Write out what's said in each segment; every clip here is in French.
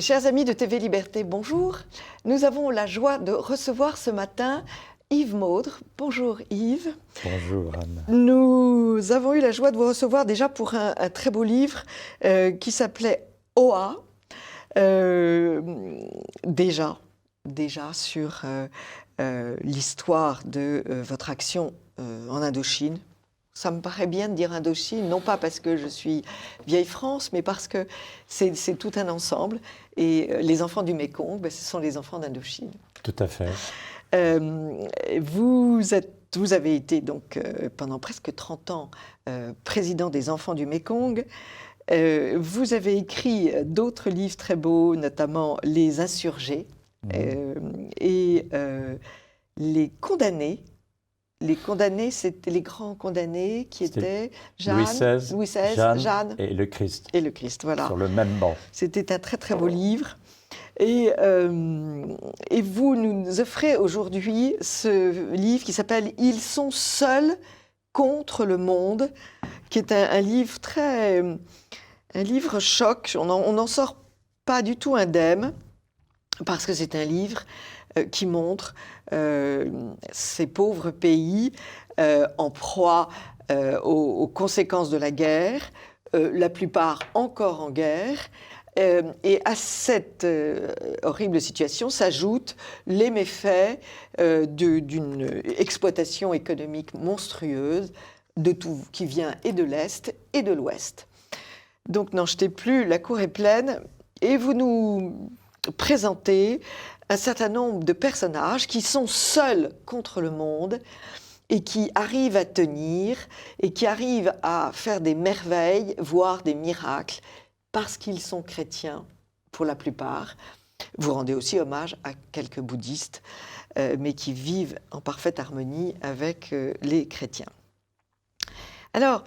Chers amis de TV Liberté, bonjour. Nous avons la joie de recevoir ce matin Yves Maudre. Bonjour Yves. Bonjour Anne. Nous avons eu la joie de vous recevoir déjà pour un très beau livre qui s'appelait OA. Déjà sur l'histoire de votre action en Indochine. Ça me paraît bien de dire Indochine, non pas parce que je suis vieille France, mais parce que c'est tout un ensemble. Et les enfants du Mékong, ce sont les enfants d'Indochine. Tout à fait. Vous avez été donc pendant presque 30 ans président des enfants du Mékong. Vous avez écrit d'autres livres très beaux, notamment Les Insurgés et Les Condamnés. Les condamnés, c'était les grands condamnés qui étaient Louis XVI, Jeanne et le Christ. Et le Christ, voilà. Sur le même banc. C'était un très très beau livre. Et vous nous offrez aujourd'hui ce livre qui s'appelle « Ils sont seuls contre le monde », qui est un livre un livre choc. On n'en sort pas du tout indemne, parce que c'est un livre qui montre ces pauvres pays en proie aux conséquences de la guerre, la plupart encore en guerre. Et à cette horrible situation s'ajoutent les méfaits d'une exploitation économique monstrueuse de tout, qui vient et de l'Est et de l'Ouest. Donc n'en jetez plus, la cour est pleine. Et vous nous présentez un certain nombre de personnages qui sont seuls contre le monde et qui arrivent à tenir et qui arrivent à faire des merveilles, voire des miracles, parce qu'ils sont chrétiens, pour la plupart. Vous rendez aussi hommage à quelques bouddhistes, mais qui vivent en parfaite harmonie avec les chrétiens. Alors,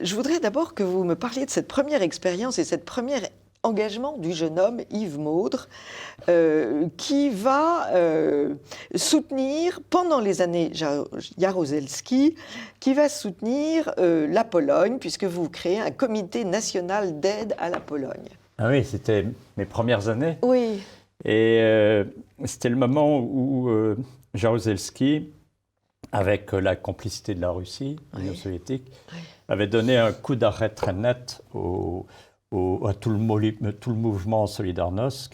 je voudrais d'abord que vous me parliez de cette première expérience et cette première engagement du jeune homme Yves Maudre qui va soutenir, pendant les années Jaruzelski, qui va soutenir la Pologne, puisque vous créez un comité national d'aide à la Pologne. Ah oui, c'était mes premières années. Oui. Et c'était le moment où Jaruzelski, avec la complicité de la Russie, l'Union soviétique, avait donné un coup d'arrêt très net à tout le mouvement Solidarność,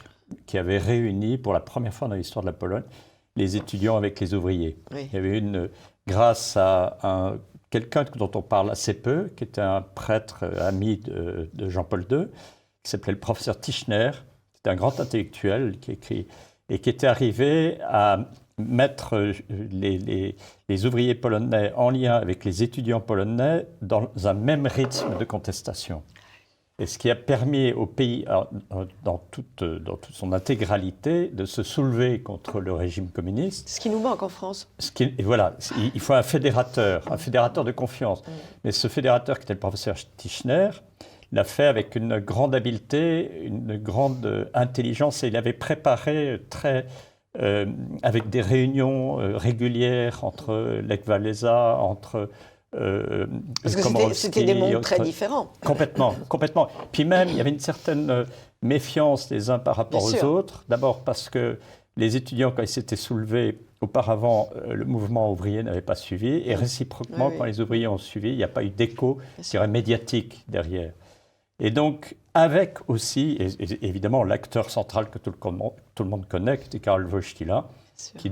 qui avait réuni pour la première fois dans l'histoire de la Pologne les étudiants avec les ouvriers. Oui. Il y avait grâce à quelqu'un dont on parle assez peu, qui était un prêtre ami de Jean-Paul II, qui s'appelait le professeur Tischner. C'était un grand intellectuel qui écrit et qui était arrivé à mettre les ouvriers polonais en lien avec les étudiants polonais dans un même rythme de contestation. Et ce qui a permis au pays, dans toute son intégralité, de se soulever contre le régime communiste. Ce qui nous manque en France. Et voilà, il faut un fédérateur de confiance. Mais ce fédérateur, qui était le professeur Tischner, l'a fait avec une grande habileté, une grande intelligence, et il avait préparé avec des réunions régulières entre Lech Walesa, entre parce que c'était des mondes très différents. Complètement. Puis même, il y avait une certaine méfiance les uns par rapport aux autres. D'abord parce que les étudiants, quand ils s'étaient soulevés auparavant, le mouvement ouvrier n'avait pas suivi. Et réciproquement, quand les ouvriers ont suivi, il n'y a pas eu d'écho, je dirais, médiatique derrière. Et donc, avec aussi, et évidemment, l'acteur central que tout le monde connaît, qui était Karol Wojtyła, qui est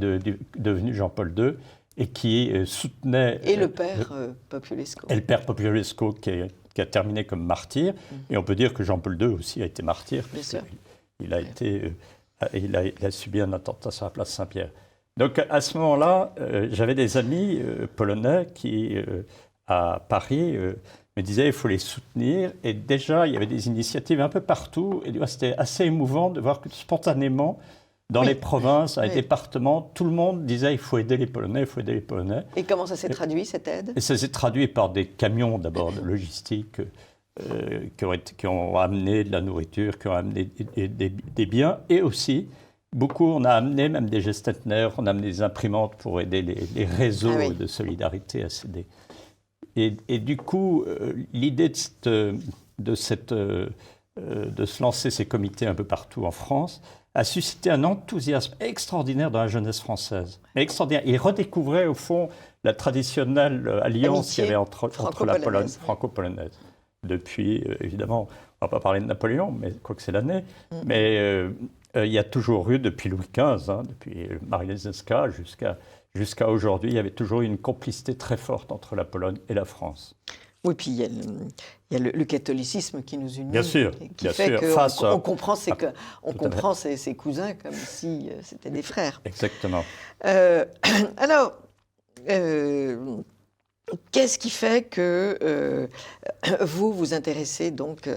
devenu Jean-Paul II, et qui soutenait... Et le père Populescu. Et le père Populescu qui a terminé comme martyr. Et on peut dire que Jean-Paul II aussi a été martyr. Bien sûr. Il a subi un attentat sur la place Saint-Pierre. Donc à ce moment-là, j'avais des amis polonais qui, à Paris, me disaient qu'il faut les soutenir. Et déjà, il y avait des initiatives un peu partout. Et c'était assez émouvant de voir que spontanément, dans les provinces, dans les départements, tout le monde disait il faut aider les Polonais, il faut aider les Polonais. Et comment ça s'est traduit, cette aide? Et ça s'est traduit par des camions d'abord de logistique qui ont amené de la nourriture, qui ont amené des biens. Et aussi, on a amené même des gestetner, on a amené des imprimantes pour aider les réseaux de solidarité à s'aider. Et du coup, l'idée de cette de se lancer ces comités un peu partout en France, a suscité un enthousiasme extraordinaire dans la jeunesse française. Mais extraordinaire. Ils redécouvraient, au fond, la traditionnelle alliance qu'il y avait entre la Pologne franco-polonaise. Depuis, évidemment, on ne va pas parler de Napoléon, mais quoique c'est l'année, mais il y a toujours eu, depuis Louis XV, depuis Marie Leseska jusqu'à aujourd'hui, il y avait toujours eu une complicité très forte entre la Pologne et la France. Oui, puis il y a le catholicisme qui nous unit. Bien sûr, qui fait qu'on comprend, on comprend ses cousins comme si c'était des frères. Exactement. Alors, qu'est-ce qui fait que vous vous intéressez donc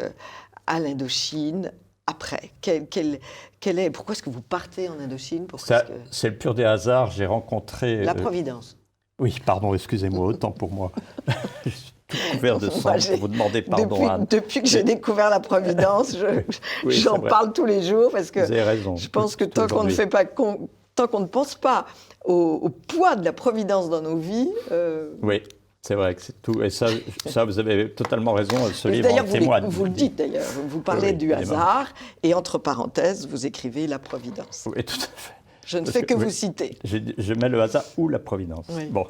à l'Indochine après? Pourquoi est-ce que vous partez en Indochine? C'est le pur des hasards. J'ai rencontré... La Providence. Oui, pardon, excusez-moi, autant pour moi. Je suis tout couvert de sang pour vous demander pardon, Anne. Depuis que j'ai découvert la Providence, j'en parle tous les jours parce que vous avez raison, je pense que tant qu'on ne pense pas au poids de la Providence dans nos vies... Oui, c'est vrai que c'est tout. Et ça, vous avez totalement raison, ce livre en témoigne. Vous le dites d'ailleurs, vous parlez du hasard et entre parenthèses, vous écrivez la Providence. Oui, tout à fait. Je ne fais que vous citer. Je mets le hasard ou la Providence. Oui. Bon.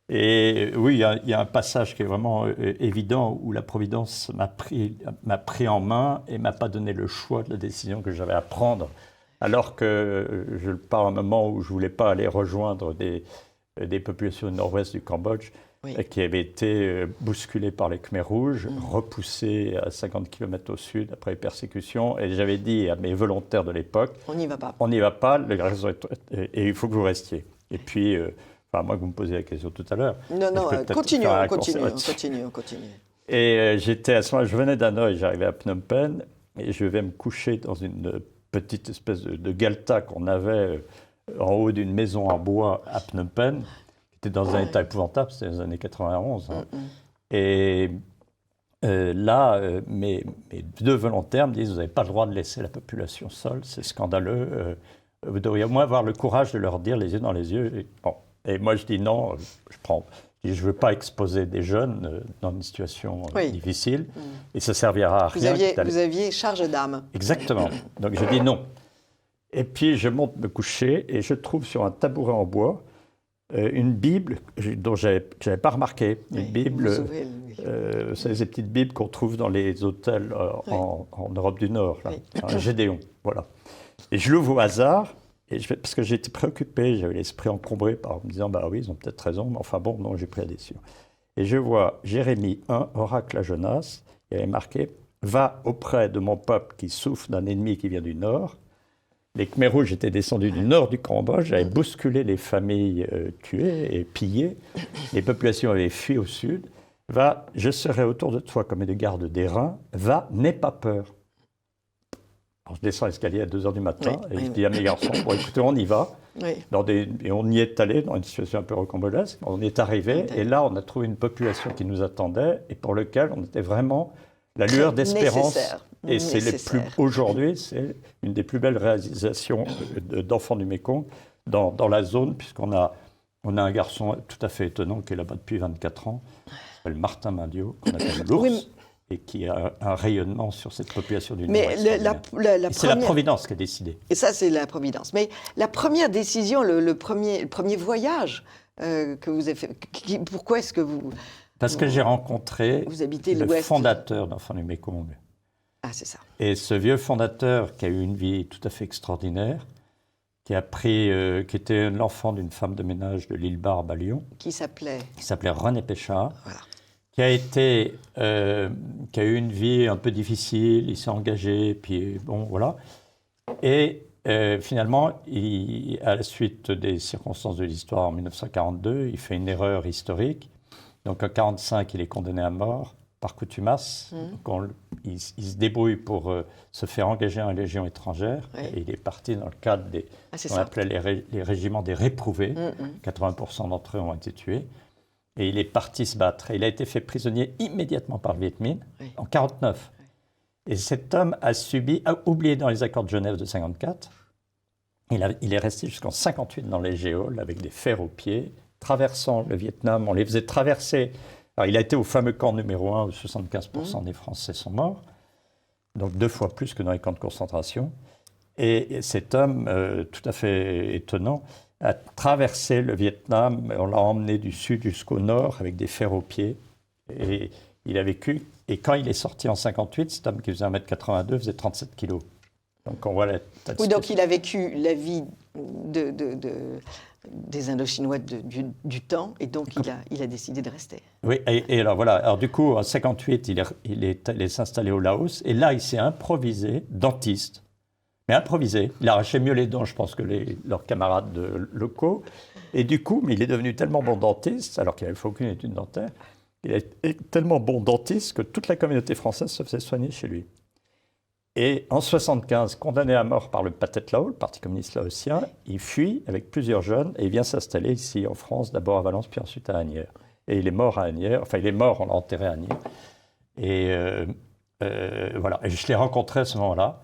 Et oui, il y a un passage qui est vraiment évident où la Providence m'a pris en main et m'a pas donné le choix de la décision que j'avais à prendre. Alors que je pars à un moment où je voulais pas aller rejoindre des populations du nord-ouest du Cambodge, qui avaient été bousculées par les Khmers rouges, repoussées à 50 km au sud après les persécutions. Et j'avais dit à mes volontaires de l'époque, on n'y va pas. On n'y va pas, la raison et il faut que vous restiez. Et puis, moi que vous me posiez la question tout à l'heure. Non, continuons. Et j'étais à ce moment-là, je venais d'Hanoï, j'arrivais à Phnom Penh, et je vais me coucher dans une petite espèce de galta qu'on avait en haut d'une maison en bois à Phnom Penh, qui était dans un état épouvantable, c'était les années 91. Hein. Et là, mes deux volontaires me disent, vous n'avez pas le droit de laisser la population seule, c'est scandaleux, vous devriez au moins avoir le courage de leur dire les yeux dans les yeux. Et moi, je dis non, je ne veux pas exposer des jeunes dans une situation difficile, et ça ne servira à rien. Vous aviez charge d'âme. Exactement. Donc je dis non. Et puis je monte me coucher, et je trouve sur un tabouret en bois une Bible dont je n'avais pas remarqué. Une Bible, c'est ces petites Bibles qu'on trouve dans les hôtels en Europe du Nord, là, un Gédéon. Voilà. Et je l'ouvre au hasard. Parce que j'étais préoccupé, j'avais l'esprit encombré en me disant, bah oui, ils ont peut-être raison, mais enfin bon, non, j'ai pris la décision. Et je vois Jérémie 1, oracle à Jonas, il y avait marqué, va auprès de mon peuple qui souffre d'un ennemi qui vient du nord. Les Khmers rouges étaient descendus du nord du Cambodge, avaient bousculé les familles tuées et pillées, les populations avaient fui au sud. Va, je serai autour de toi comme une garde d'airain, va, n'aie pas peur. Alors, je descends l'escalier à 2h du matin et je dis à mes garçons, bon écoutez, on y va. Et on y est allé dans une situation un peu rocambolesque. On y est arrivé et là, on a trouvé une population qui nous attendait et pour laquelle on était vraiment la lueur d'espérance. Et aujourd'hui, c'est une des plus belles réalisations d'enfants du Mékong dans la zone, puisqu'on a un garçon tout à fait étonnant qui est là-bas depuis 24 ans, qui s'appelle Martin Mandio, qu'on appelle l'ours. Et qui a un rayonnement sur cette population du Nord. Mais c'est la Providence qui a décidé. Et ça, c'est la Providence. Mais la première décision, le premier voyage que vous avez fait, pourquoi est-ce que vous... Parce que j'ai rencontré le fondateur d'Enfants du Mékong. Ah, c'est ça. Et ce vieux fondateur qui a eu une vie tout à fait extraordinaire, qui était l'enfant d'une femme de ménage de l'île Barbe à Lyon. Qui s'appelait René Péchard. Voilà. Qui a eu une vie un peu difficile, il s'est engagé, puis bon, voilà. Et finalement, à la suite des circonstances de l'histoire, en 1942, il fait une erreur historique. Donc en 1945, il est condamné à mort par contumace. Donc il se débrouille pour se faire engager en Légion étrangère. Et il est parti dans le cadre des qu'on appelait les régiments des réprouvés. 80% d'entre eux ont été tués. Et il est parti se battre. Et il a été fait prisonnier immédiatement par le Viet Minh en 1949. Et cet homme a oublié dans les accords de Genève de 1954, il est resté jusqu'en 1958 dans les géoles avec des fers aux pieds, traversant le Vietnam. On les faisait traverser. Alors, il a été au fameux camp numéro 1 où 75% des Français sont morts. donc 2 fois plus que dans les camps de concentration. Et cet homme, tout à fait étonnant, a traversé le Vietnam, on l'a emmené du sud jusqu'au nord avec des fers aux pieds. Et il a vécu, et quand il est sorti en 58, cet homme qui faisait 1m82 faisait 37 kilos. Donc on voit oui, donc il a vécu la vie des Indochinois du temps, et donc il a décidé de rester. Oui, et alors voilà, alors du coup, en 58, il est allé s'installer au Laos, et là, il s'est improvisé dentiste. Mais improvisé. Il arrachait mieux les dents, je pense, que leurs camarades locaux. Et du coup, mais il est devenu tellement bon dentiste, alors qu'il n'avait fait aucune étude dentaire, il est tellement bon dentiste que toute la communauté française se faisait soigner chez lui. Et en 1975, condamné à mort par le Pathet Lao, le Parti communiste laotien, il fuit avec plusieurs jeunes et il vient s'installer ici en France, d'abord à Valence, puis ensuite à Asnières. Et il est mort à Asnières, enfin il est mort, on l'a enterré à Asnières. Et voilà, et je l'ai rencontré à ce moment-là.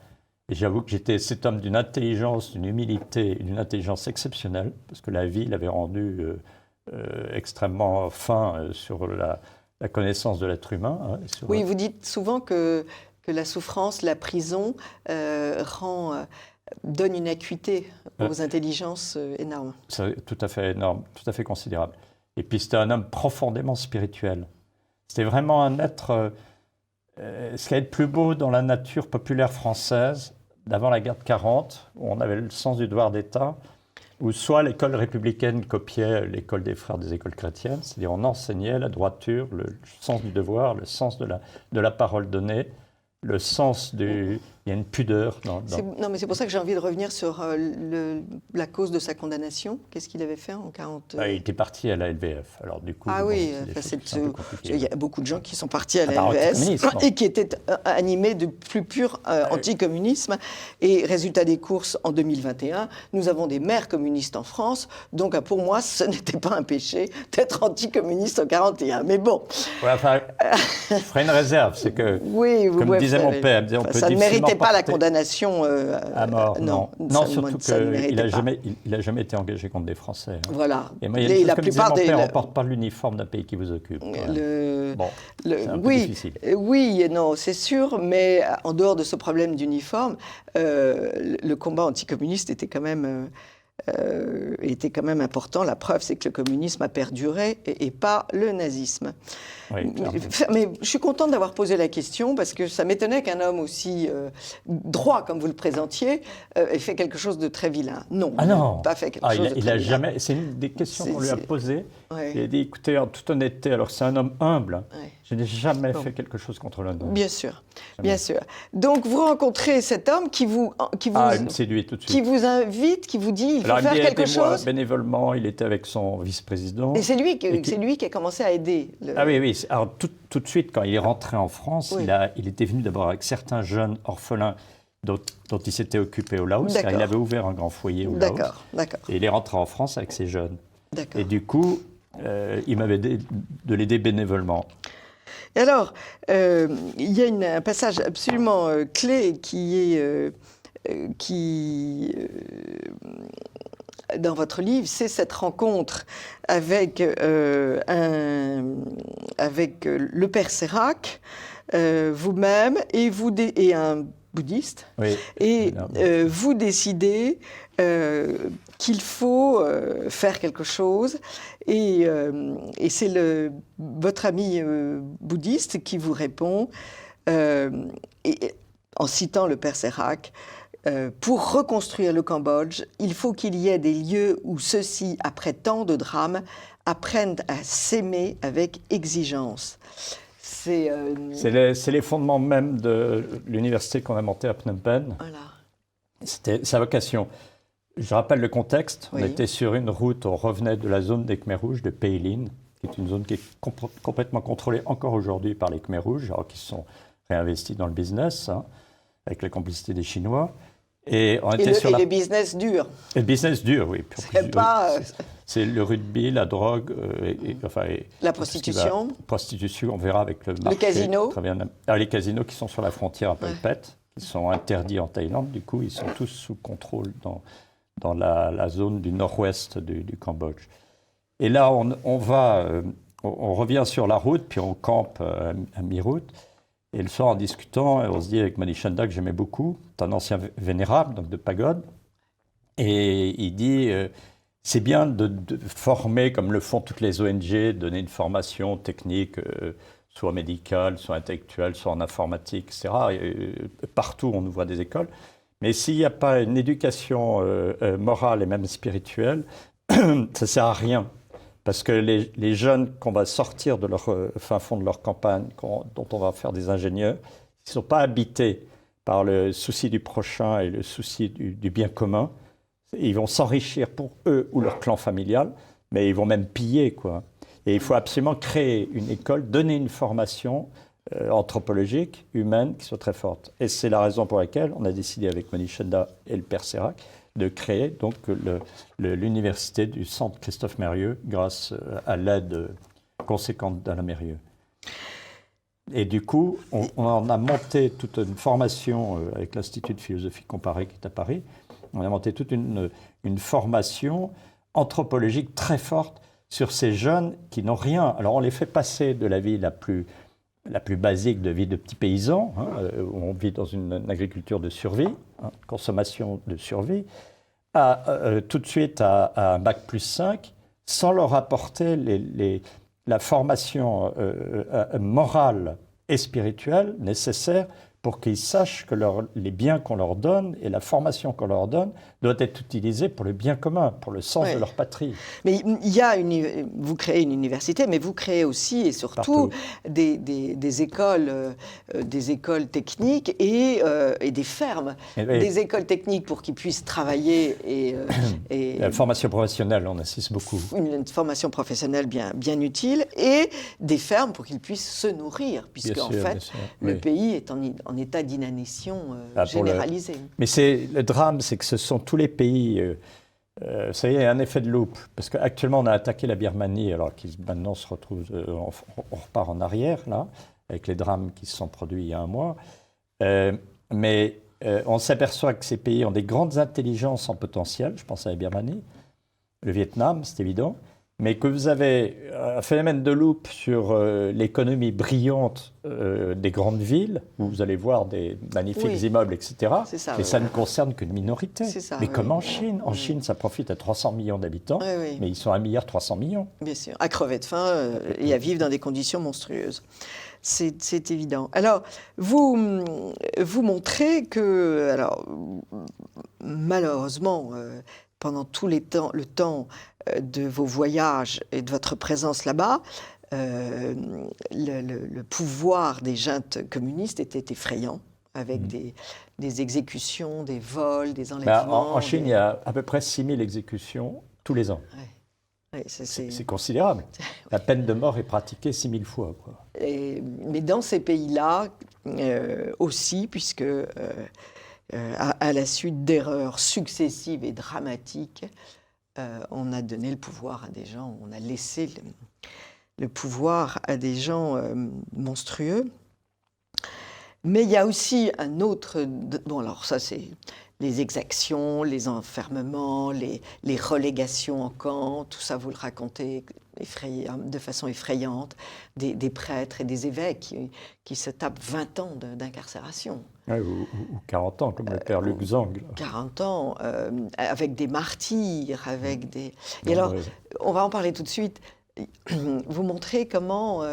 Et j'avoue que j'étais cet homme d'une intelligence, d'une humilité, d'une intelligence exceptionnelle, parce que la vie l'avait rendu extrêmement fin sur la connaissance de l'être humain. Hein, oui, vous dites souvent que la souffrance, la prison donne une acuité aux intelligences énormes. C'est tout à fait énorme, tout à fait considérable. Et puis c'était un homme profondément spirituel. C'était vraiment un être... ce qui est le plus beau dans la nature populaire française, d'avant la guerre de 40, où on avait le sens du devoir d'État, où soit l'école républicaine copiait l'école des frères des écoles chrétiennes, c'est-à-dire on enseignait la droiture, le sens du devoir, le sens de la parole donnée, le sens du... Il y a une pudeur dans... Non, mais c'est pour ça que j'ai envie de revenir sur la cause de sa condamnation. Qu'est-ce qu'il avait fait en 40 Il était parti à la LVF. Alors du coup, oui, il y a beaucoup de gens qui sont partis à la LVF et qui étaient animés de plus pur anticommunisme. Et résultat des courses, en 2021, nous avons des maires communistes en France. Donc pour moi, ce n'était pas un péché d'être anticommuniste en 41. Mais bon. Ouais, enfin, je ferai une réserve, c'est que, comme disait mon père, ça ne méritait pas la condamnation à mort. Non, surtout qu'il n'a jamais été engagé contre des Français. Hein. Voilà. Et moi, il y a une chose, comme disait mon père, on ne porte pas l'uniforme d'un pays qui vous occupe. Bon, c'est un peu difficile. Oui, non, c'est sûr, mais en dehors de ce problème d'uniforme, le combat anticommuniste était quand même important. La preuve, c'est que le communisme a perduré et pas le nazisme. Oui, mais je suis contente d'avoir posé la question parce que ça m'étonnait qu'un homme aussi droit comme vous le présentiez ait fait quelque chose de très vilain. Non, il n'a pas fait quelque chose de très vilain. Jamais. C'est une des questions qu'on lui a posées. Ouais. Il a dit, écoutez, en toute honnêteté, alors que c'est un homme humble, je n'ai jamais fait quelque chose contre l'homme. Bien sûr, bien sûr. Donc vous rencontrez cet homme qui vous il me séduit tout de suite. Qui vous invite, qui vous dit, il faut faire quelque chose. Bénévolement, il était avec son vice-président. Et c'est lui qui a commencé à aider. Ah oui. Alors tout de suite, quand il est rentré en France, il était venu d'abord avec certains jeunes orphelins dont il s'était occupé au Laos, car il avait ouvert un grand foyer au Laos. D'accord. Et il est rentré en France avec ces jeunes. D'accord. Et du coup, il m'avait dit de l'aider bénévolement. Et alors, il y a un passage absolument clé qui est... dans votre livre, c'est cette rencontre avec le père Sérac, vous-même, et un bouddhiste. Oui, et vous décidez qu'il faut faire quelque chose. Et c'est votre ami bouddhiste qui vous répond, en citant le père Sérac, pour reconstruire le Cambodge, il faut qu'il y ait des lieux où ceux-ci, après tant de drames, apprennent à s'aimer avec exigence. C'est les fondements même de l'université qu'on a montée à Phnom Penh. Voilà. C'était sa vocation. Je rappelle le contexte. On était sur une route, on revenait de la zone des Khmers rouges, de Pei Lin, qui est une zone qui est complètement contrôlée encore aujourd'hui par les Khmers rouges, alors qu'ils sont réinvestis dans le business, avec la complicité des Chinois. Et le business dur. Et le business dur, oui. C'est le rugby, la drogue, la prostitution. Prostitution, on verra avec le marché. Le casino. Très bien. Les casinos qui sont sur la frontière à Phelpet, qui sont interdits en Thaïlande, du coup, ils sont tous sous contrôle dans la zone du nord-ouest du Cambodge. Et là, on revient sur la route, puis on campe à mi-route. Et le soir, en discutant, on se dit avec Manichanda, que j'aimais beaucoup, c'est un ancien vénérable, donc de pagode, et il dit c'est bien de former, comme le font toutes les ONG, donner une formation technique, soit médicale, soit intellectuelle, soit en informatique, etc. Partout, on nous voit des écoles. Mais s'il n'y a pas une éducation morale et même spirituelle, ça ne sert à rien. Parce que les jeunes qu'on va sortir de leur fin fond de leur campagne, dont on va faire des ingénieurs, ils ne sont pas habités par le souci du prochain et le souci du bien commun. Ils vont s'enrichir pour eux ou leur clan familial, mais ils vont même piller, quoi. Et il faut absolument créer une école, donner une formation anthropologique, humaine, qui soit très forte. Et c'est la raison pour laquelle on a décidé avec Manichanda et le père Serac de créer donc l'université du centre Christophe Mérieux grâce à l'aide conséquente d'Alain Mérieux. Et du coup, on a monté toute une formation avec l'Institut de philosophie comparée qui est à Paris. On a monté toute une formation anthropologique très forte sur ces jeunes qui n'ont rien. Alors on les fait passer de la vie la plus basique de vie de petits paysans, où on vit dans une agriculture de survie, consommation de survie, tout de suite à un bac plus 5, sans leur apporter la formation morale et spirituelle nécessaire pour qu'ils sachent que les biens qu'on leur donne et la formation qu'on leur donne doit être utilisée pour le bien commun, pour le sens de leur patrie. Mais vous créez une université, mais vous créez aussi et surtout des écoles techniques et des fermes. Des écoles techniques pour qu'ils puissent travailler et la formation professionnelle, on insiste beaucoup. Une formation professionnelle bien utile, et des fermes pour qu'ils puissent se nourrir, puisque en fait, le pays est en état d'inanition généralisée. Mais le drame, c'est que ce sont tous les pays... ça y est, il y a un effet de loupe. Parce qu'actuellement, on a attaqué la Birmanie, alors qu'ils maintenant se retrouvent... on repart en arrière, là, avec les drames qui se sont produits il y a un mois. Mais on s'aperçoit que ces pays ont des grandes intelligences en potentiel. Je pense à la Birmanie, le Vietnam, c'est évident. Mais que vous avez un phénomène de loupe sur l'économie brillante des grandes villes, où vous allez voir des magnifiques immeubles, etc. Et ça ne concerne qu'une minorité. Mais comme en Chine. En Chine, ça profite à 300 millions d'habitants, mais ils sont 1,3 milliard. Bien sûr, à crever de faim et à vivre dans des conditions monstrueuses. C'est évident. Alors, vous montrez que, malheureusement, pendant tout le temps de vos voyages et de votre présence là-bas, le pouvoir des juntes communistes était effrayant, avec des exécutions, des vols, des enlèvements. En Chine, il y a à peu près 6000 exécutions tous les ans. Ouais, c'est considérable. La peine de mort est pratiquée 6000 fois. Quoi. Mais dans ces pays-là aussi, puisque à la suite d'erreurs successives et dramatiques, on a donné le pouvoir à des gens, on a laissé le pouvoir à des gens monstrueux. Mais il y a aussi un autre... Bon, alors ça, c'est les exactions, les enfermements, les relégations en camp, tout ça, vous le racontez de façon effrayante, des prêtres et des évêques qui se tapent 20 ans d'incarcération. Ouais, ou 40 ans, comme le père Luc Zhang. 40 ans, avec des martyrs, avec des... Et alors, on va en parler tout de suite. Vous montrez comment,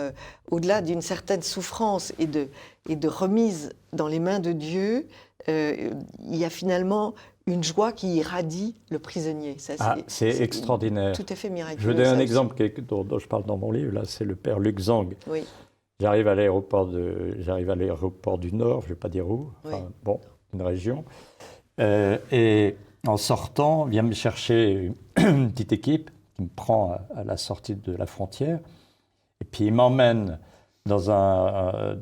au-delà d'une certaine souffrance et de remise dans les mains de Dieu, il y a finalement une joie qui irradie le prisonnier. C'est extraordinaire. Tout à fait miraculeux. Je vais donner un exemple dont je parle dans mon livre. Là, c'est le père Luc Zhang. Oui. J'arrive à l'aéroport du Nord, je ne vais pas dire où, une région. Et en sortant, vient me chercher une petite équipe qui me prend à la sortie de la frontière. Et puis il m'emmène dans un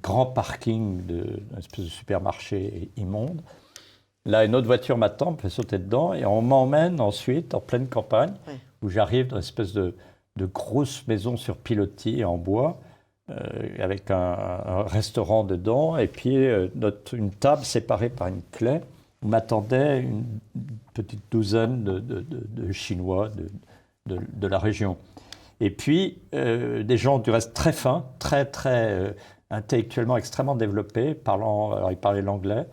grand parking d'un espèce de supermarché immonde. Là, une autre voiture m'attend, me fait sauter dedans, et on m'emmène ensuite en pleine campagne, où j'arrive dans une espèce de grosse maison sur pilotis en bois, avec un restaurant dedans, et puis une table séparée par une clé, où m'attendait une petite douzaine de Chinois de la région. Et puis, des gens du reste très fins, très intellectuellement extrêmement développé, alors il parlait l'anglais.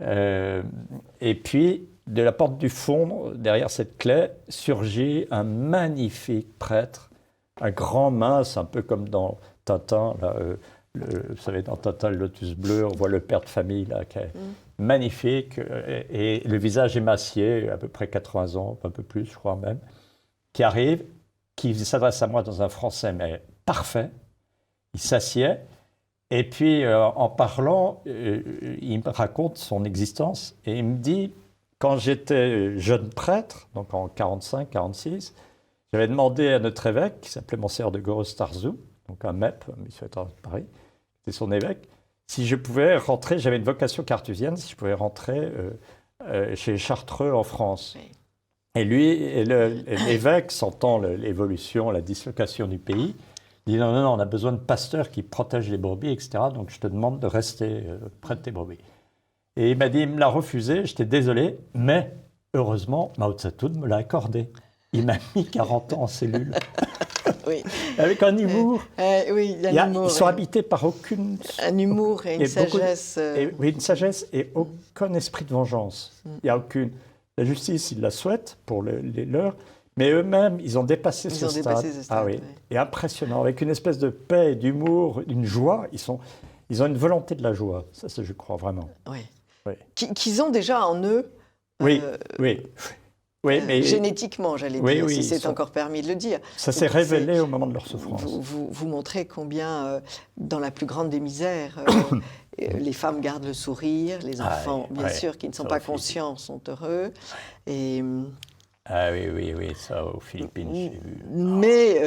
Et puis, de la porte du fond, derrière cette clé, surgit un magnifique prêtre, un grand mince, un peu comme dans Tintin, là, vous savez, dans Tintin, le lotus bleu, on voit le père de famille, là, qui est magnifique, et le visage émacié, à peu près 80 ans, un peu plus, je crois même, qui arrive, qui s'adresse à moi dans un français, mais parfait. Il s'assied, et puis en parlant, il me raconte son existence, et il me dit, quand j'étais jeune prêtre, donc en 45-46, j'avais demandé à notre évêque, qui s'appelait Monseigneur de Goros-Tarzou, donc un MEP, missionnaire de Paris, c'était son évêque, si je pouvais rentrer, j'avais une vocation cartésienne, si je pouvais rentrer chez les Chartreux en France. Oui. Et lui, l'évêque, sentant l'évolution, la dislocation du pays, dit non, on a besoin de pasteurs qui protègent les brebis, etc. Donc je te demande de rester près de tes brebis. Et il m'a dit, il me l'a refusé, j'étais désolé, mais heureusement, Mao Tse-tung me l'a accordé. Il m'a mis 40 ans en cellule. Oui. Avec un humour. Oui, ils sont habités par aucune... Un humour et une sagesse. Oui, une sagesse et aucun esprit de vengeance. Il n'y a aucune... La justice, ils la souhaitent pour les leurs, mais eux-mêmes, ils ont dépassé ce stade. Ah oui. Et impressionnant, avec une espèce de paix, d'humour, une joie. Ils ont une volonté de la joie. Ça, je crois vraiment. Oui. Oui. Qu'ils ont déjà en eux. Oui. Mais génétiquement, j'allais dire, si c'est encore permis de le dire. Ça s'est révélé au moment de leur souffrance. Vous montrez combien, dans la plus grande des misères, les femmes gardent le sourire, les enfants, bien sûr, qui ne sont pas conscients, sont heureux. Et, oui, ça, aux Philippines, j'ai vu. Mais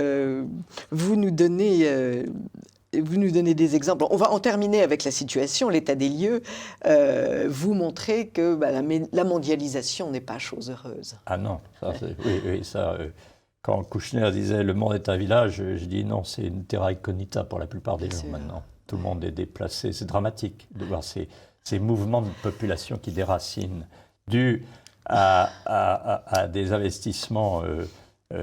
vous nous donnez des exemples. On va en terminer avec la situation, l'état des lieux. Vous montrez que la mondialisation n'est pas chose heureuse. Ah non, ça, quand Kouchner disait « le monde est un village », je dis non, c'est une terra incognita pour la plupart des gens maintenant. Tout le monde est déplacé. C'est dramatique de voir ces mouvements de population qui déracinent, dus à des investissements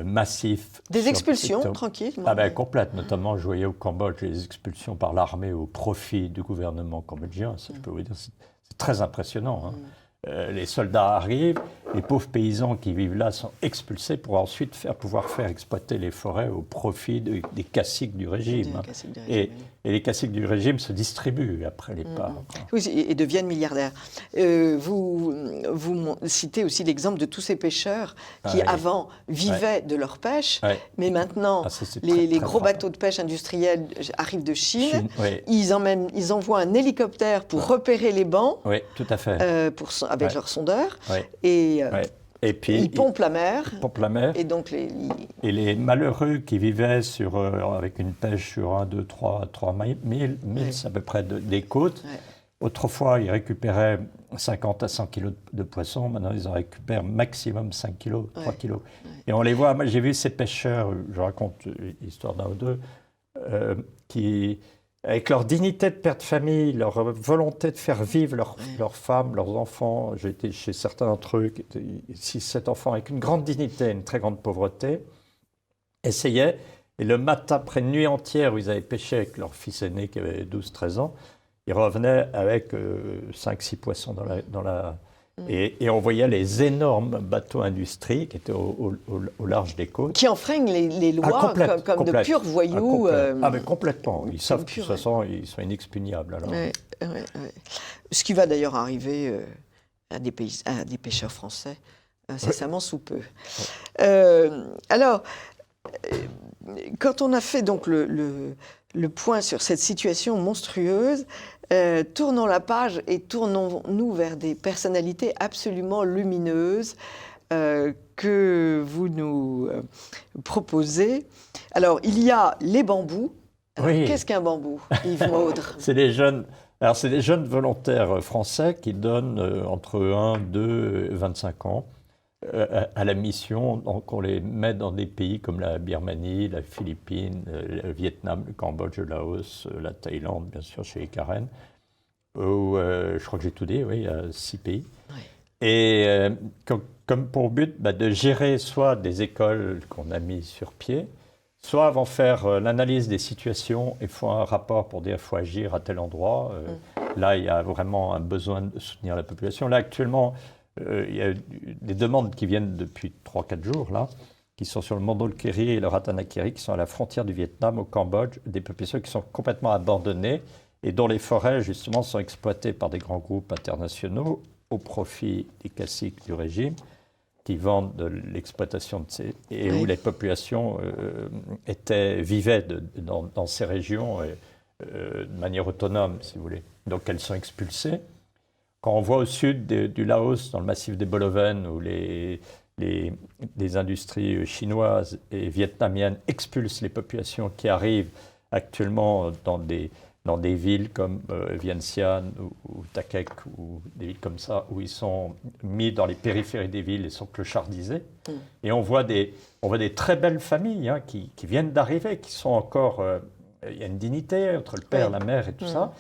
massifs. Des expulsions, tranquillement. Complètes. Notamment, je voyais au Cambodge les expulsions par l'armée au profit du gouvernement cambodgien. Ça, je peux vous dire, c'est très impressionnant. Hein. Les soldats arrivent, les pauvres paysans qui vivent là sont expulsés pour ensuite pouvoir faire exploiter les forêts au profit des caciques du régime. Et les caciques du régime se distribuent après les parts. Oui, et deviennent milliardaires. Vous citez aussi l'exemple de tous ces pêcheurs qui, avant, vivaient de leur pêche, mais maintenant, les gros bateaux de pêche industriels arrivent de Chine. Ils envoient un hélicoptère pour repérer les bancs. Oui, tout à fait. Avec leur sondeur. Et puis, ils pompent la mer. Et donc les malheureux qui vivaient avec une pêche sur 1, 2, 3 milles, c'est à peu près des côtes. Autrefois, ils récupéraient 50 à 100 kilos de poissons. Maintenant, ils en récupèrent maximum 5 kilos, 3 kilos. Et on les voit. Moi, j'ai vu ces pêcheurs, je raconte l'histoire d'un ou deux, qui... avec leur dignité de père de famille, leur volonté de faire vivre leurs femmes, leurs enfants. J'ai été chez certains d'entre eux, qui étaient 6-7 enfants, avec une grande dignité, une très grande pauvreté, essayaient. Et le matin, après une nuit entière où ils avaient pêché avec leur fils aîné qui avait 12-13 ans, ils revenaient avec 5-6 poissons dans la... Et on voyait les énormes bateaux industrie qui étaient au large des côtes. Qui enfreignent les lois comme de purs voyous. Mais complètement. Ils savent que de toute façon, ils sont inexpugnables. Alors. Ce qui va d'ailleurs arriver à des pêcheurs français incessamment sous peu. Alors, quand on a fait donc le point sur cette situation monstrueuse, tournons la page et tournons-nous vers des personnalités absolument lumineuses que vous nous proposez. Alors, il y a les bambous. Qu'est-ce qu'un bambou, Yves Maudre? C'est des jeunes volontaires français qui donnent entre 1, 2 et 25 ans à la mission. Donc on les met dans des pays comme la Birmanie, la Philippines, le Vietnam, le Cambodge, le Laos, la Thaïlande, bien sûr, chez les Karen. Je crois que j'ai tout dit, il y a 6 pays. Et comme pour but de gérer soit des écoles qu'on a mis sur pied, Soit vont faire l'analyse des situations et font un rapport pour dire qu'il faut agir à tel endroit. Là, il y a vraiment un besoin de soutenir la population. Là, actuellement, il y a des demandes qui viennent depuis 3-4 jours, là, qui sont sur le Mondulkiri et le Ratanakiri, qui sont à la frontière du Vietnam, au Cambodge, des populations qui sont complètement abandonnées et dont les forêts, justement, sont exploitées par des grands groupes internationaux au profit des caciques du régime, qui vendent de l'exploitation de ces... et où les populations vivaient dans ces régions de manière autonome, si vous voulez. Donc elles sont expulsées. Quand on voit au sud du Laos, dans le massif des Boloven, où les industries chinoises et vietnamiennes expulsent les populations qui arrivent actuellement dans des villes comme Vientiane ou Takek, ou des villes comme ça, où ils sont mis dans les périphéries des villes et sont clochardisés. Et on voit des très belles familles qui viennent d'arriver, qui sont encore... il y a une dignité entre le père, la mère et tout ça.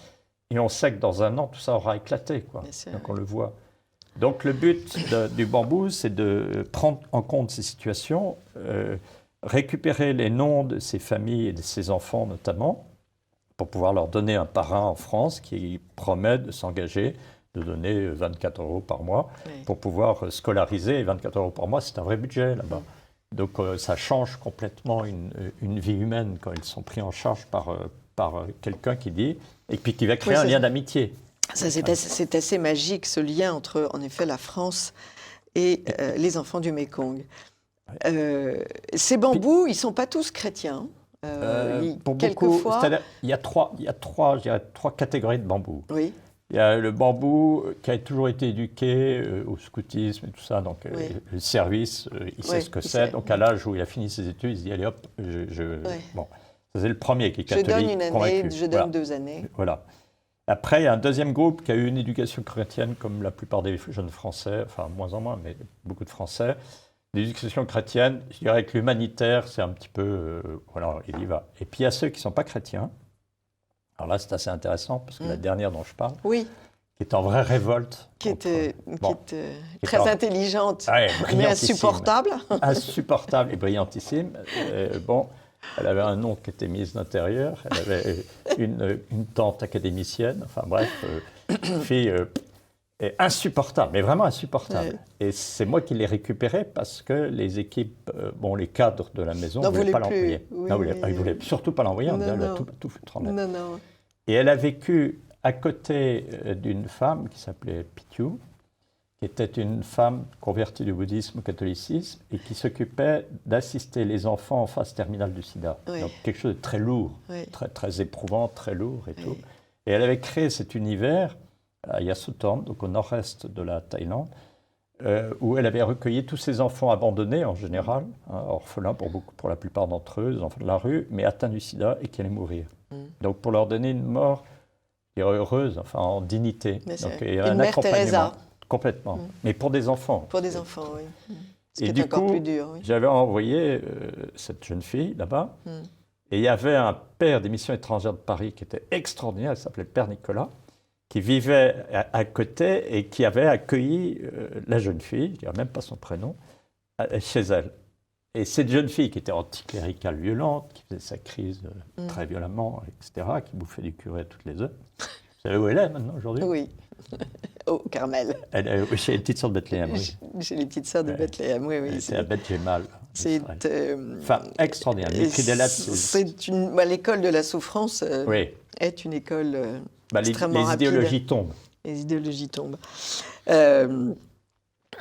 Et on sait que dans un an, tout ça aura éclaté, quoi. Donc on le voit. Donc le but du bambou, c'est de prendre en compte ces situations, récupérer les noms de ces familles et de ces enfants notamment, pour pouvoir leur donner un parrain en France qui promet de s'engager, de donner 24 € par mois pour pouvoir scolariser. Et 24 € par mois, c'est un vrai budget là-bas. Donc ça change complètement une vie humaine quand ils sont pris en charge par quelqu'un qui dit, et puis qui va créer un lien d'amitié. C'est assez magique, ce lien entre, en effet, la France et les enfants du Mékong. Ces bambous, ils ne sont pas tous chrétiens. Pour beaucoup, c'est-à-dire, il y a trois catégories de bambous. Oui. Il y a le bambou qui a toujours été éduqué au scoutisme et tout ça, donc le service, il sait ce que c'est. Donc à l'âge où il a fini ses études, il se dit allez hop, bon, c'est le premier qui est catholique. Je donne une année, convaincu. je donne 2 années. Voilà. Après, il y a un deuxième groupe qui a eu une éducation chrétienne, comme la plupart des jeunes Français, enfin moins en moins, mais beaucoup de Français. L'éducation chrétienne, je dirais que l'humanitaire, c'est un petit peu, voilà, il y va. Et puis il y a ceux qui ne sont pas chrétiens. Alors là, c'est assez intéressant, parce que la dernière dont je parle, qui est en vraie révolte. Qui était très intelligente, mais insupportable. Insupportable et brillantissime. Elle avait un nom qui était ministre de l'Intérieur, elle avait une tante académicienne, enfin bref, fille insupportable, mais vraiment insupportable. Et c'est moi qui l'ai récupérée parce que les équipes, les cadres de la maison ne voulaient pas l'envoyer. Ils ne voulaient surtout pas l'envoyer, elle a tout foutu en l'air. Et elle a vécu à côté d'une femme qui s'appelait Pityu, qui était une femme convertie du bouddhisme au catholicisme et qui s'occupait d'assister les enfants en phase terminale du sida. Donc quelque chose de très lourd, très, très éprouvant, très lourd et tout. Et elle avait créé cet univers à Yasothorn, donc au nord-est de la Thaïlande, où elle avait recueilli tous ces enfants abandonnés en général, orphelins pour la plupart d'entre eux, des enfants de la rue, mais atteints du sida et qui allaient mourir. Donc pour leur donner une mort heureuse, enfin en dignité. Donc, et un Mère Teresa. Complètement. Mais pour des enfants. Pour des enfants, oui. Ce qui est encore plus dur. Oui. J'avais envoyé cette jeune fille là-bas. Et il y avait un père des missions étrangères de Paris qui était extraordinaire, il s'appelait le Père Nicolas, qui vivait à côté et qui avait accueilli la jeune fille, je ne dirais même pas son prénom, chez elle. Et cette jeune fille qui était anticléricale violente, qui faisait sa crise très violemment, etc., qui bouffait du curé toutes les heures. Vous savez où elle est maintenant aujourd'hui? Oui, au Carmel. Chez les petites sœurs de Bethléem, oui. Chez les petites sœurs de Bethléem, oui. C'est à Beth Gemal. C'est extraordinaire. Elle écrit des lettres. L'école de la souffrance est une école extrêmement rapide. Les idéologies tombent. Les idéologies tombent.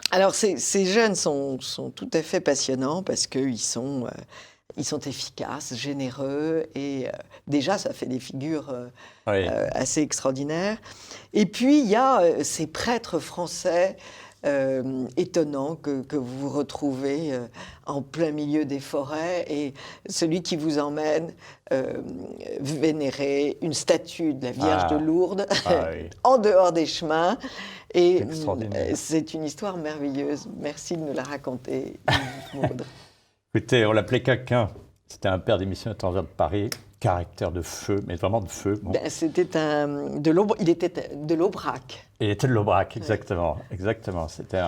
Alors, ces jeunes sont tout à fait passionnants parce qu'ils sont efficaces, généreux et déjà, ça fait des figures assez extraordinaires. Et puis, il y a ces prêtres français étonnants que vous retrouvez en plein milieu des forêts et celui qui vous emmène vénérer une statue de la Vierge de Lourdes en dehors des chemins. Et c'est une histoire merveilleuse. Merci de nous la raconter, Maud. Écoutez, on l'appelait Quinquin. C'était un père des missions étrangères de Paris, caractère de feu, mais vraiment de feu. Bon. C'était il était de l'Aubrac. Il était de l'Aubrac, exactement. C'était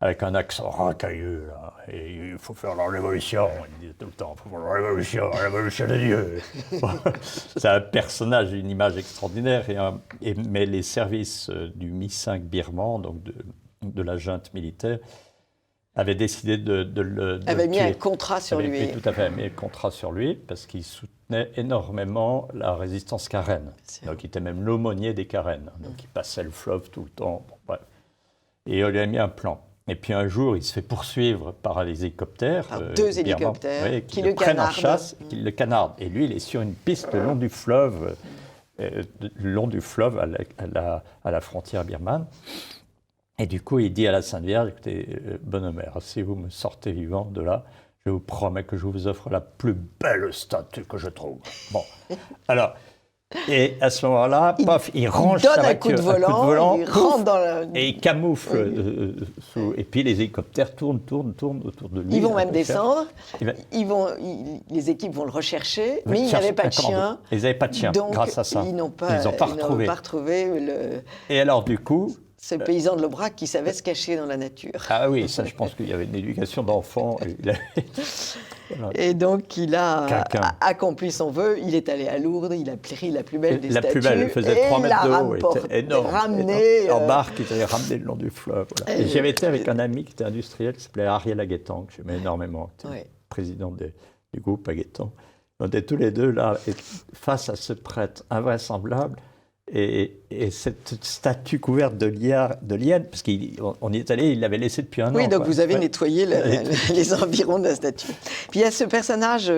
avec un accent racailleux, là. Et il faut faire la révolution, il disait tout le temps, il faut faire la révolution de Dieu. C'est un personnage, une image extraordinaire, mais les services du Mi-5 birman, donc de la junte militaire, avaient décidé de le avait mis tuer. un contrat sur lui. Tout à fait, mis un contrat sur lui, parce qu'il soutenait énormément la résistance Karen. Donc il était même l'aumônier des Karen. Donc il passait le fleuve tout le temps. Bon, bref. Et on lui a mis un plan. Et puis un jour, il se fait poursuivre par les hélicoptères. Par deux hélicoptères qui le prennent en chasse, qui le canardent. Et lui, il est sur une piste le long du fleuve, à la frontière birmane. Et du coup, il dit à la Sainte Vierge, écoutez, bonne mère, si vous me sortez vivant de là, je vous promets que je vous offre la plus belle statue que je trouve. Bon, alors, et à ce moment-là, il range sa voiture, un coup de volant, il rentre dans et il camoufle et puis les hélicoptères tournent autour de lui. Ils vont même descendre, les équipes vont le rechercher, mais il n'y avait pas de chien. Ils n'avaient pas de chien, donc grâce à ça. Ils n'ont pas retrouvé Et alors, du coup... ce paysan de l'Aubrac qui savait se cacher dans la nature. Ah oui, ça, je pense qu'il y avait une éducation d'enfant. Voilà. Et donc, il a accompli son vœu. Il est allé à Lourdes, il a pris la plus belle des statues. La plus belle, elle faisait 3 mètres de haut, était énorme. Ramené, en barque, il avait ramené le long du fleuve. Voilà. Et j'avais été avec un ami qui était industriel, qui s'appelait Ariel Aguetan, que j'aimais énormément, qui était président du groupe Aguetan. On était tous les deux là, face à ce prêtre invraisemblable. Et cette statue couverte de liane, parce qu'on y est allé, il l'avait laissée depuis un an. Oui, donc vous avez nettoyé les environs de la statue. Puis il y a ce personnage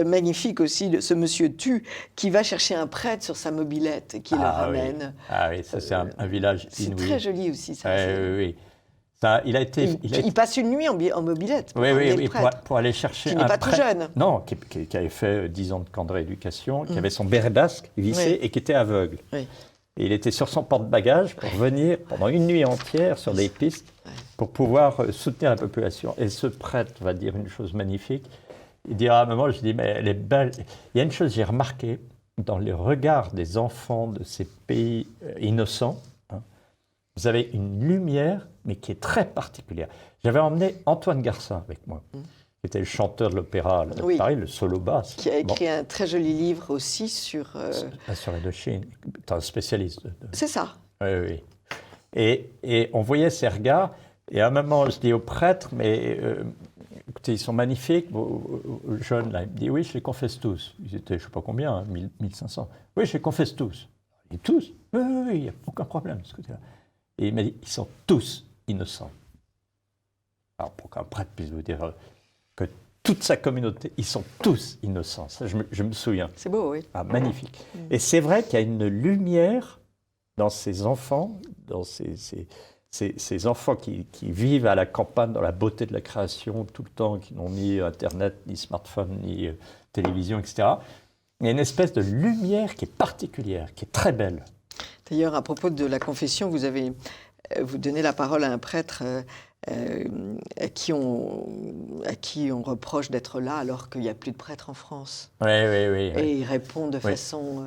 magnifique aussi, ce monsieur Tu, qui va chercher un prêtre sur sa mobilette et qui le ramène. Oui. Ah oui, ça c'est un village inouï. C'est très joli aussi, ça. Oui. Ça, il passe une nuit en mobilette pour aller chercher qui n'est pas tout jeune. Non, qui avait fait 10 ans de camp de rééducation, qui avait son béret basque vissé et qui était aveugle. Oui. Et il était sur son porte-bagages pour venir pendant une nuit entière sur des pistes pour pouvoir soutenir la population. Et ce prêtre va dire une chose magnifique. Il dira à un moment, je dis, mais elle est belle. Il y a une chose que j'ai remarquée dans les regards des enfants de ces pays innocents. Vous avez une lumière, mais qui est très particulière. J'avais emmené Antoine Garcin avec moi, qui était le chanteur de l'opéra de Paris, le solo basse. Qui a écrit un très joli livre aussi sur... Sur Indochine. Tu es un spécialiste. C'est ça. Oui. Et on voyait ces regards, et à un moment, je dis au prêtre, mais écoutez, ils sont magnifiques, vos jeunes, là. Il me dit, oui, je les confesse tous. Ils étaient, je ne sais pas combien, 1500. Oui, je les confesse tous. Et tous? Oui, il n'y a aucun problème de ce côté-là. Et il m'a dit, ils sont tous innocents. Alors, pour qu'un prêtre puisse vous dire que toute sa communauté, ils sont tous innocents. Ça, je me souviens. C'est beau, oui. Ah, magnifique. Et c'est vrai qu'il y a une lumière dans ces enfants, dans ces enfants qui vivent à la campagne, dans la beauté de la création tout le temps, qui n'ont ni Internet, ni smartphone, ni télévision, etc. Il y a une espèce de lumière qui est particulière, qui est très belle. D'ailleurs, à propos de la confession, vous donnez la parole à un prêtre à qui on reproche d'être là alors qu'il n'y a plus de prêtres en France. Oui. Et il répond de façon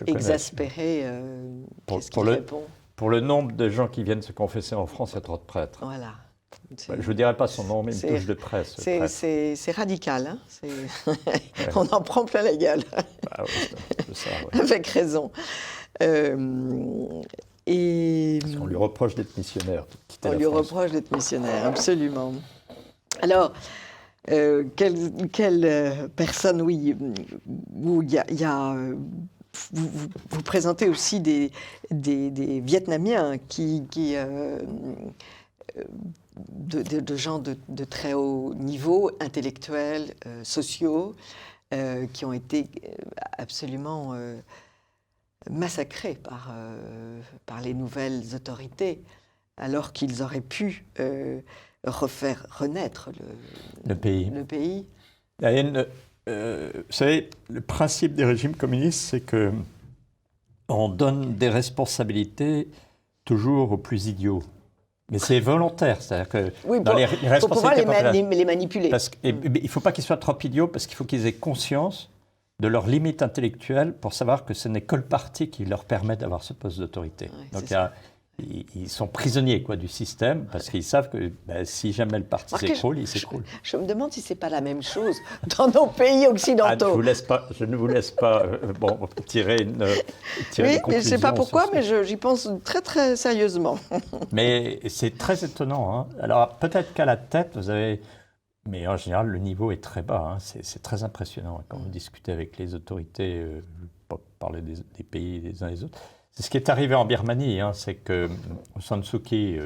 exaspérée. Qu'est-ce qu'il répond ? Pour le nombre de gens qui viennent se confesser en France, il y a trop de prêtres. Voilà. Je ne vous dirai pas son nom, mais une touche de presse. C'est radical. Hein, on en prend plein la gueule. C'est ça, Avec raison. On lui reproche d'être missionnaire. On lui reproche d'être missionnaire, absolument. Alors, quelle personne, oui, où il y a vous présentez aussi des Vietnamiens de gens de très haut niveau, intellectuels, sociaux, qui ont été absolument massacrés par les nouvelles autorités, alors qu'ils auraient pu refaire renaître le pays. Vous savez, le principe des régimes communistes, c'est qu'on donne des responsabilités toujours aux plus idiots. Mais c'est volontaire, c'est-à-dire que les pour pouvoir les manipuler. Il ne faut pas qu'ils soient trop idiots, parce qu'il faut qu'ils aient conscience de leurs limites intellectuelles pour savoir que ce n'est que le parti qui leur permet d'avoir ce poste d'autorité. Donc il ils sont prisonniers quoi, du système parce qu'ils savent que si jamais le parti s'écroule, il s'écroule. Je me demande si ce n'est pas la même chose dans nos pays occidentaux. Je ne vous laisse pas tirer une conclusion. Oui, je ne sais pas pourquoi, mais j'y pense très très sérieusement. Mais c'est très étonnant. Hein. Alors peut-être qu'à la tête, vous avez... Mais en général, le niveau est très bas. Hein. C'est très impressionnant quand vous discutez avec les autorités, pas parler des pays des uns des autres. C'est ce qui est arrivé en Birmanie, hein, c'est que Aung San Suu Kyi,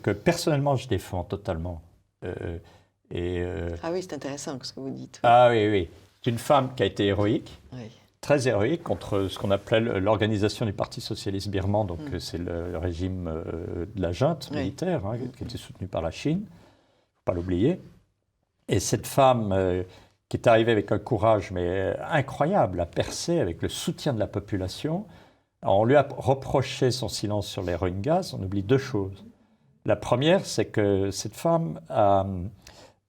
que personnellement je défends totalement. Ah oui, c'est intéressant ce que vous dites. Oui. Ah oui. C'est une femme qui a été héroïque, oui. Très héroïque contre ce qu'on appelait l'organisation du Parti socialiste birman, donc c'est le régime de la junte militaire, hein, qui était soutenu par la Chine, il ne faut pas l'oublier. Et cette femme qui est arrivée avec un courage incroyable à percer avec le soutien de la population. Alors, on lui a reproché son silence sur les Rohingyas. On oublie deux choses. La première, c'est que cette femme,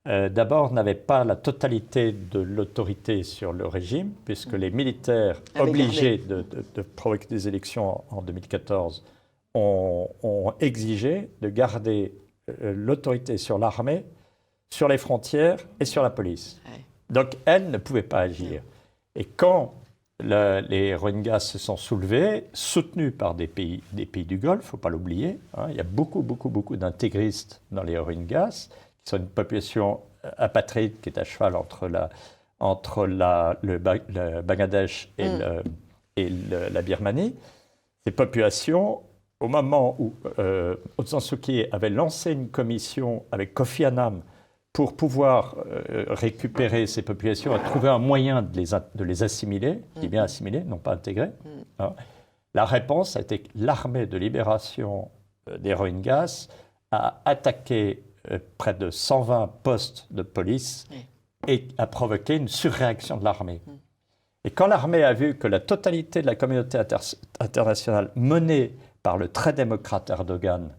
d'abord, n'avait pas la totalité de l'autorité sur le régime, puisque les militaires obligés de provoquer des élections en 2014 ont exigé de garder l'autorité sur l'armée, sur les frontières et sur la police. Donc, elle ne pouvait pas agir. Et quand les Rohingyas se sont soulevés, soutenus par des pays du Golfe, il ne faut pas l'oublier. Hein, il y a beaucoup d'intégristes dans les Rohingyas, qui sont une population apatride qui est à cheval entre le Bangladesh et la Birmanie. Ces populations, au moment où Aung San Suu Kyi avait lancé une commission avec Kofi Annan pour pouvoir récupérer ces populations, à trouver un moyen de les assimiler, je dis bien assimiler, non pas intégrer. Hein. La réponse a été que l'armée de libération des Rohingyas a attaqué près de 120 postes de police et a provoqué une surréaction de l'armée. Et quand l'armée a vu que la totalité de la communauté internationale menée par le très démocrate Erdogan,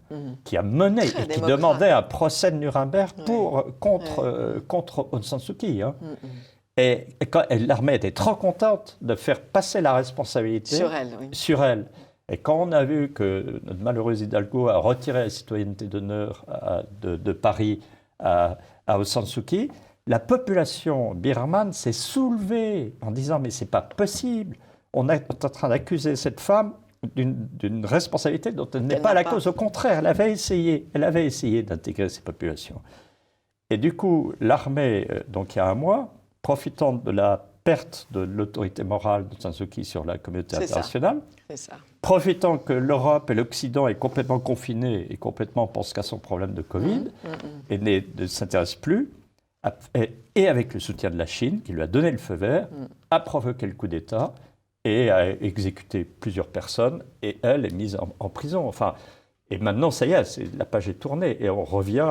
qui a mené et qui demandait un procès de Nuremberg contre Aung San Suu Kyi. Hein. Et l'armée était trop contente de faire passer la responsabilité sur elle. Et quand on a vu que notre malheureux Hidalgo a retiré la citoyenneté d'honneur de Paris à Aung San Suu Kyi, la population birmane s'est soulevée en disant « mais c'est pas possible, on est en train d'accuser cette femme d'une responsabilité dont elle n'est pas la cause. Au contraire, elle avait essayé d'intégrer ces populations. » Et du coup, l'armée, donc il y a un mois, profitant de la perte de l'autorité morale de Aung San Suu Kyi sur la communauté internationale, profitant que l'Europe et l'Occident est complètement confinés et complètement pensent qu'à son problème de Covid et ne s'intéresse plus, et avec le soutien de la Chine, qui lui a donné le feu vert, a provoqué le coup d'État et a exécuté plusieurs personnes, et elle est mise en prison. Enfin, et maintenant, ça y est, la page est tournée, et on revient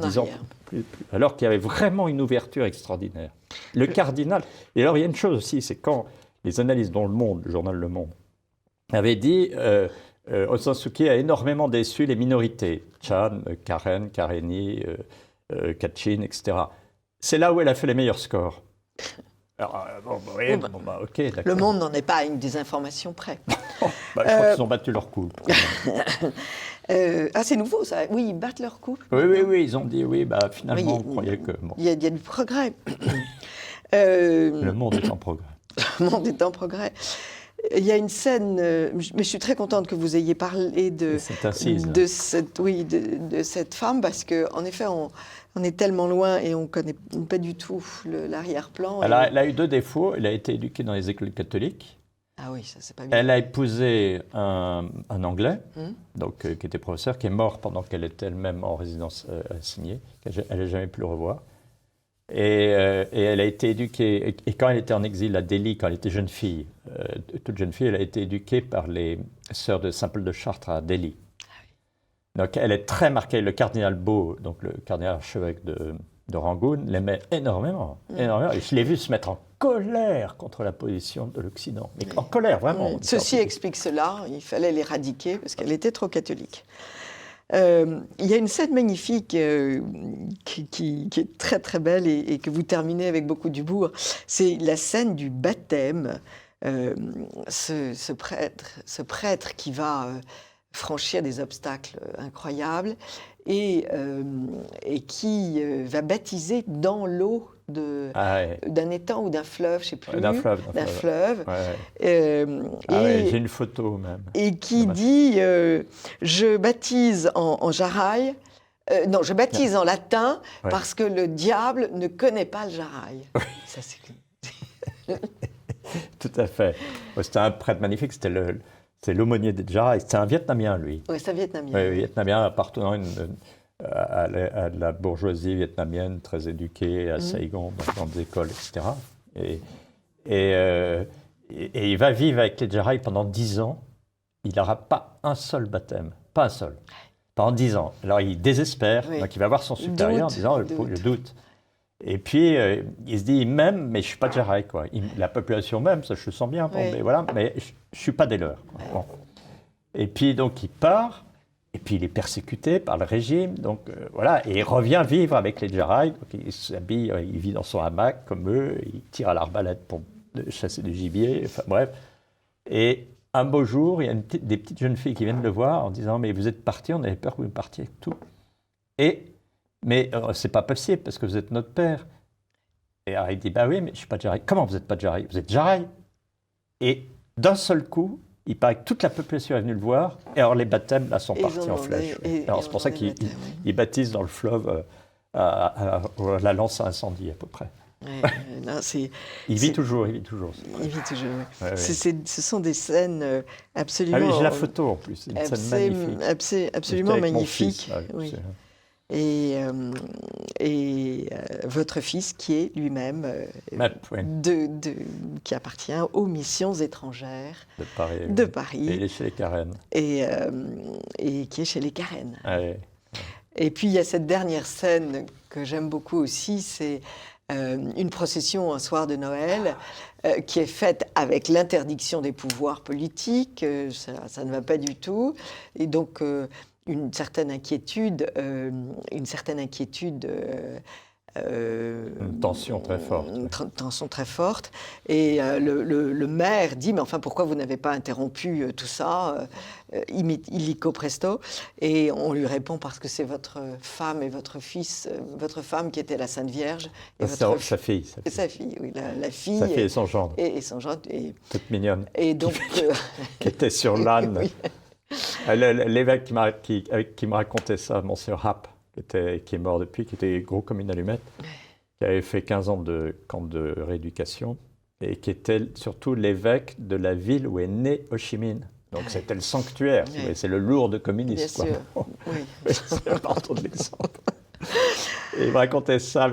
10 ans plus, alors qu'il y avait vraiment une ouverture extraordinaire. Le cardinal... Et alors, il y a une chose aussi, c'est quand les analystes dans Le Monde, le journal Le Monde, avaient dit Aung San Suu Kyi a énormément déçu les minorités, Chan, Karen, Karenni, Kachin, etc. C'est là où elle a fait les meilleurs scores. Alors, ok, d'accord. Le Monde n'en est pas à une désinformation près. Je crois qu'ils ont battu leur coup. C'est nouveau, ça. Oui, ils battent leur coup. Oui, ils ont dit, finalement, on croyait que... Bon. Il y a du progrès. Le monde est en progrès. Le monde est en progrès. Il y a une scène, mais je suis très contente que vous ayez parlé de cette femme, parce qu'en effet, on est tellement loin et on ne connaît pas du tout l'arrière-plan. Elle a eu deux défauts. Elle a été éduquée dans les écoles catholiques. Ah oui, ça c'est pas bien. Elle a épousé un Anglais, donc, qui était professeur, qui est mort pendant qu'elle était elle-même en résidence assignée. Elle n'a jamais pu le revoir. Et elle a été éduquée, et quand elle était en exil à Delhi, quand elle était jeune fille, toute jeune fille, elle a été éduquée par les sœurs de Saint-Paul de Chartres à Delhi. Donc elle est très marquée. Le cardinal Beau, donc le cardinal archevêque de Rangoon, l'aimait énormément. Et je l'ai vu se mettre en colère contre la position de l'Occident. Mais en colère, vraiment. Ceci explique cela. Il fallait l'éradiquer parce qu'elle était trop catholique. Il y a une scène magnifique qui est très très belle et que vous terminez avec beaucoup d'humour. C'est la scène du baptême ce prêtre qui va franchir des obstacles incroyables et qui va baptiser dans l'eau d'un étang ou d'un fleuve, je ne sais plus. D'un fleuve. J'ai une photo même. Et qui dit je baptise en jaraï. Non, je baptise en latin parce que le diable ne connaît pas le jaraï. Ça, c'est... Tout à fait. C'était un prêtre magnifique, c'est l'aumônier des jaraï. C'est un Vietnamien, lui. Oui, c'est un Vietnamien. Oui, Vietnamien appartenant à la bourgeoisie vietnamienne, très éduquée à Saigon, dans des écoles, etc. Et il va vivre avec les jaraï pendant 10 ans. Il n'aura pas un seul baptême, pas un seul. Pendant 10 ans. Alors, il désespère, donc il va voir son supérieur en disant « je doute ». Et puis, il se dit « même, mais je ne suis pas de jaraï, quoi. La population même, ça je le sens bien, mais voilà, mais je ne suis pas des leurs. Bon. Et puis, donc, il part, et puis il est persécuté par le régime, donc voilà, et il revient vivre avec les jaraï, donc il s'habille, il vit dans son hamac comme eux, il tire à l'arbalète pour chasser du gibier, enfin bref. Et un beau jour, il y a des petites jeunes filles qui viennent le voir en disant « mais vous êtes parti, on avait peur que vous partiez, tout. » Mais c'est pas possible parce que vous êtes notre père. Et alors il dit « bah oui, mais je suis pas de jaraï. » « Comment vous n'êtes pas de jaraï? Vous êtes jaraï. » Et d'un seul coup, il paraît que toute la population est venue le voir, et alors les baptêmes là sont partis en flèche. Alors c'est pour ça qu'il baptise dans le fleuve la lance à incendie à peu près. Il vit toujours. Il vit toujours, oui. Ce sont des scènes absolument... Ah oui, j'ai la photo en plus, c'est une scène magnifique. Absolument magnifique. Oui. Et votre fils qui est lui-même, qui appartient aux missions étrangères de Paris. Et il est chez les Carènes. Et qui est chez les Carènes. Oui. Et puis il y a cette dernière scène que j'aime beaucoup aussi, c'est une procession un soir de Noël qui est faite avec l'interdiction des pouvoirs politiques, ça ne va pas du tout, et donc une certaine inquiétude, une tension très forte. Une tension très forte. Et le maire dit, mais enfin, pourquoi vous n'avez pas interrompu tout ça illico presto? Et on lui répond, parce que c'est votre femme et votre fils, votre femme qui était la Sainte Vierge. Et sa fille. Sa fille, oui, la fille. Sa fille et son gendre. Et son gendre. Toute mignonne. Et donc... qui était sur l'âne. Oui. L'évêque qui me racontait ça, Monseigneur Rapp, qui est mort depuis, qui était gros comme une allumette, qui avait fait 15 ans de camp de rééducation et qui était surtout l'évêque de la ville où est né Ho Chi Minh. Donc c'était le sanctuaire, c'est le Lourdes communiste. Bien sûr, oui. C'est important de l'exemple. Et il me racontait ça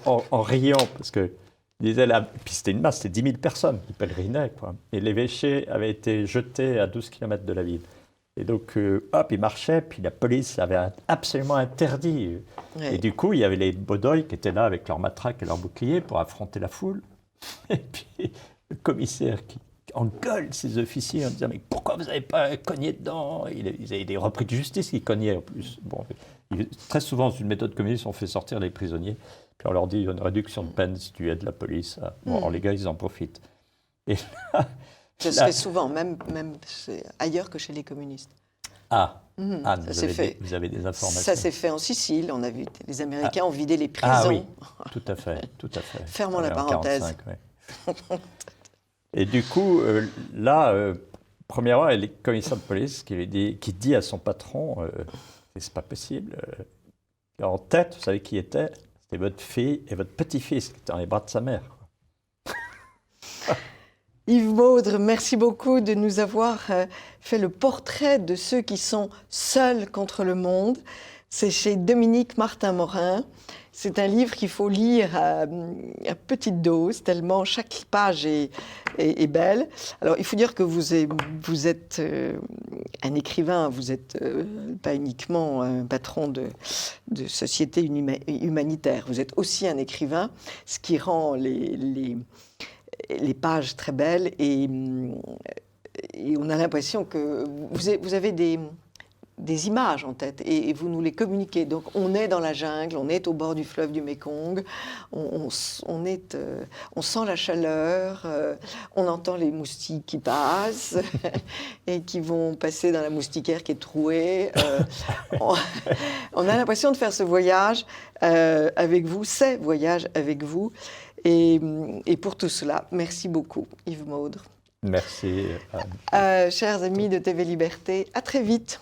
en riant, parce que il disait, puis c'était une masse, c'était 10 000 personnes qui pèlerinaient, quoi. Et l'évêché avait été jeté à 12 km de la ville. Et donc, hop, il marchait, puis la police avait absolument interdit. Et du coup, il y avait les Bodoïs qui étaient là avec leurs matraques et leurs boucliers pour affronter la foule. Et puis, le commissaire qui engueule ses officiers en disant « mais pourquoi vous n'avez pas cogné dedans ?» Ils avaient des repris de justice qui cognaient en plus. Bon, très souvent, c'est une méthode communiste, on fait sortir les prisonniers. Puis on leur dit, il y a une réduction de peine si tu aides la police. Bon, alors les gars, ils en profitent. Et là, ça se fait souvent, même ailleurs que chez les communistes. Anne, vous avez des informations. Ça s'est fait en Sicile. On a vu les Américains ont vidé les prisons. Ah oui, tout à fait. Fermons la parenthèse. 45, Et du coup, premièrement, il y a le commissaire de police qui dit à son patron, c'est pas possible. En tête, vous savez qui était? C'était votre fille et votre petit-fils qui étaient dans les bras de sa mère. Yves Baudre, merci beaucoup de nous avoir fait le portrait de ceux qui sont seuls contre le monde. C'est chez Dominique Martin-Morin. C'est un livre qu'il faut lire à petite dose, tellement chaque page est belle. Alors, il faut dire que vous êtes un écrivain, vous n'êtes pas uniquement un patron de société humanitaire, vous êtes aussi un écrivain, ce qui rend les pages très belles et on a l'impression que vous avez des images en tête et vous nous les communiquez. Donc on est dans la jungle, on est au bord du fleuve du Mékong, on sent la chaleur, on entend les moustiques qui passent et qui vont passer dans la moustiquaire qui est trouée. On a l'impression de faire ce voyage avec vous, ces voyages avec vous. Et pour tout cela, merci beaucoup Yves Maudre. Merci. Chers amis de TV Liberté, à très vite.